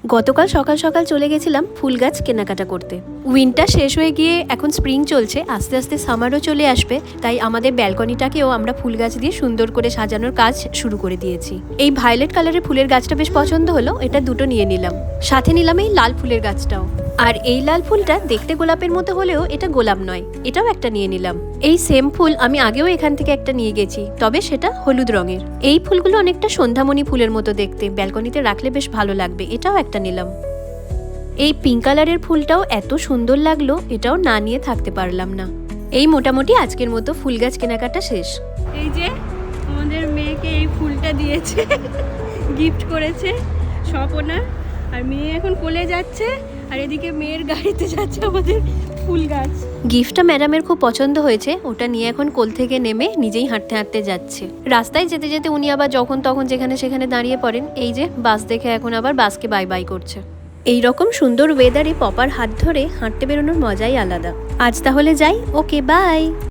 গতকাল সকাল সকাল চলে গেছিলাম ফুল গাছ কেনাকাটা করতে। উইন্টার শেষ হয়ে গিয়ে এখন স্প্রিং চলছে, আস্তে আস্তে সামারও চলে আসবে, তাই আমাদের ব্যালকনিটাকেও আমরা ফুল গাছ দিয়ে সুন্দর করে সাজানোর কাজ শুরু করে দিয়েছি। এই ভায়োলেট কালারের ফুলের গাছটা বেশ পছন্দ হলো, এটা দুটো নিয়ে নিলাম। সাথে নিলাম এই লাল ফুলের গাছটাও। আর এই লাল ফুলটা দেখতে গোলাপের মতো হলেও এটা গোলাপ নয়, এটাও একটা নিয়ে নিলাম। এই সেম ফুল আমি আগেও এখান থেকে একটা নিয়ে গেছি, তবে সেটা হলুদ রঙের। এই ফুলগুলো অনেকটা সন্ধ্যামণি ফুলের মতো দেখতে, ব্যালকনিতে রাখলে বেশ ভালো লাগবে, এটাও একটা নিলাম। এই পিঙ্ক কালারের ফুলটাও এত সুন্দর লাগলো, এটাও না নিয়ে থাকতে পারলাম না। এই মোটামুটি আজকের মতো ফুল গাছ কেনাকাটা শেষ। এই যে আমাদের মেয়েকে এই ফুলটা দিয়েছে, গিফট করেছে স্বপনা। আর মেয়ে এখন কোলে যাচ্ছে, আর এদিকে মেয়ের গাড়িতে যাচ্ছে আমাদের ফুল গাছ। গিফটটা ম্যাডামের খুব পছন্দ হয়েছে, ওটা নিয়ে এখন কোল থেকে নেমে নিজেই হাঁটতে হাঁটতে যাচ্ছে। রাস্তায় যেতে যেতে উনি আবার যখন তখন যেখানে সেখানে দাঁড়িয়ে পড়েন। এই যে বাস দেখে এখন আবার বাসকে বাই বাই করছে। এই রকম সুন্দর ওয়েদারে পপার হাত ধরে হাঁটতে বেরোনোর মজাই আলাদা। আজ তাহলে যাই, ওকে বাই।